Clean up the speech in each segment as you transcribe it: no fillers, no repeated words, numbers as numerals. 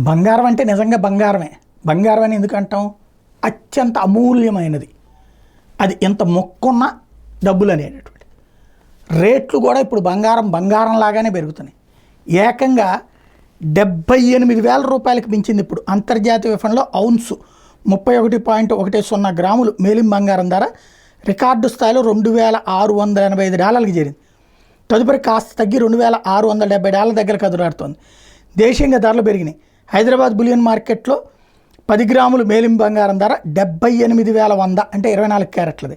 బంగారం అంటే నిజంగా బంగారమే. బంగారం అని ఎందుకు అంటాం? అత్యంత అమూల్యమైనది. అది ఎంత మొక్కున్న డబ్బులు అనేటటువంటి రేట్లు కూడా ఇప్పుడు బంగారం లాగానే పెరుగుతున్నాయి. ఏకంగా 78,000 రూపాయలకు మించింది ఇప్పుడు అంతర్జాతీయ విపణిలో ఔన్సు 31.10 గ్రాములు మేలిం బంగారం ధర రికార్డు స్థాయిలో $2,685కి చేరింది. తదుపరి కాస్త తగ్గి $2,670 దగ్గర కదులాడుతోంది. దేశీయంగా ధరలు పెరిగినాయి. హైదరాబాద్ బులియన్ మార్కెట్లో 10 గ్రాములు మేలిం బంగారం ధర 78,100 అంటే 24 క్యారెట్లది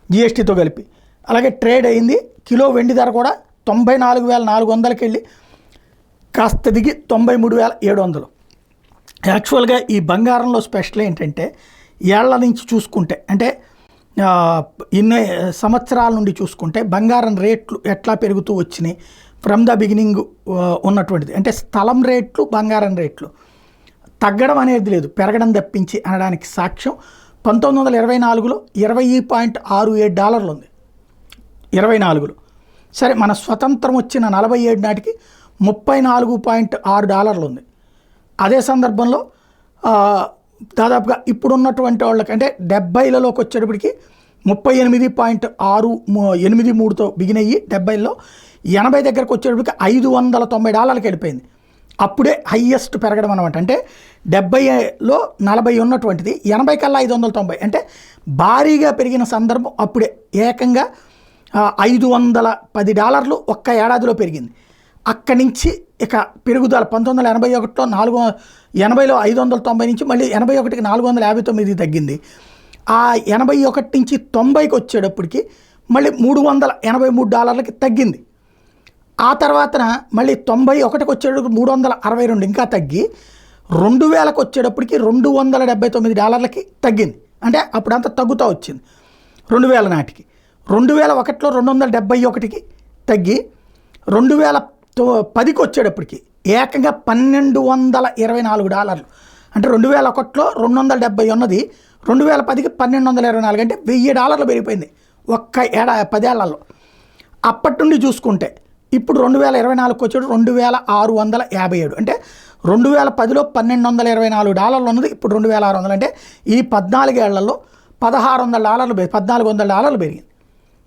జిఎస్టీతో కలిపి. అలాగే ట్రేడ్ అయింది. కిలో వెండి ధర కూడా 94,400కి వెళ్ళి కాస్త దిగి 93,700. యాక్చువల్గా ఈ బంగారంలో స్పెషల్ ఏంటంటే ఏళ్ల నుంచి చూసుకుంటే అంటే ఇన్ని సంవత్సరాల నుండి చూసుకుంటే బంగారం రేట్లు ఎట్లా పెరుగుతూ వచ్చినాయి ఫ్రమ్ ద బిగినింగ్ ఉన్నటువంటిది. అంటే స్థలం రేట్లు బంగారం రేట్లు తగ్గడం అనేది లేదు, పెరగడం తప్పించి అనడానికి సాక్ష్యం 1924లో $20.67 ఉంది. 24లో సరే, మన స్వతంత్రం వచ్చిన 47 నాటికి $34.6 ఉంది. అదే సందర్భంలో దాదాపుగా ఇప్పుడున్నటువంటి వాళ్ళకి అంటే 70లలోకి వచ్చేటప్పటికి 38.683తో బిగిన్ అయ్యి 70లో 80 దగ్గరకు వచ్చేటప్పటికి $590కి వెళ్ళిపోయింది. అప్పుడే హయ్యెస్ట్ పెరగడం అనమాట. అంటే 70లో 40 ఉన్నటువంటిది 80 కల్లా 590 అంటే భారీగా పెరిగిన సందర్భం అప్పుడే. ఏకంగా $510 ఒక్క ఏడాదిలో పెరిగింది. అక్కడి నుంచి ఇక పెరుగుదల 1981లో 80లో 590 నుంచి మళ్ళీ 81కి 459 తగ్గింది. ఆ 81 నుంచి 90కి వచ్చేటప్పటికి మళ్ళీ $383కి తగ్గింది. ఆ తర్వాతన మళ్ళీ 91కి వచ్చేటప్పటికి 362 ఇంకా తగ్గి 2000కి వచ్చేటప్పటికి $279కి తగ్గింది. అంటే అప్పుడంతా తగ్గుతూ వచ్చింది. 2000 నాటికి 2001లో 271కి తగ్గి 2010కి వచ్చేటప్పటికి ఏకంగా $1,224. అంటే 2001లో 270 ఉన్నది 2010కి $1,224 అంటే $1,000 పెరిగిపోయింది ఒక్క 10 ఏళ్లలో. అప్పటి నుండి చూసుకుంటే ఇప్పుడు 2024కి వచ్చేటప్పుడు 2,657 అంటే 2010లో $1,224 ఉన్నది ఇప్పుడు 2,600 అంటే ఈ 14 ఏళ్లలో $1,400 పెరిగింది.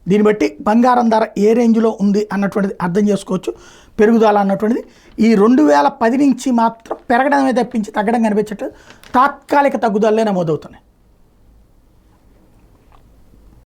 దీన్ని బట్టి బంగారం ధర ఏ రేంజ్లో ఉంది అన్నటువంటిది అర్థం చేసుకోవచ్చు. పెరుగుదల అన్నటువంటిది ఈ 2010 నుంచి మాత్రం పెరగడమే తప్పించి తగ్గడం కనిపించట్లేదు. తాత్కాలిక తగ్గుదలే నమోదవుతున్నాయి.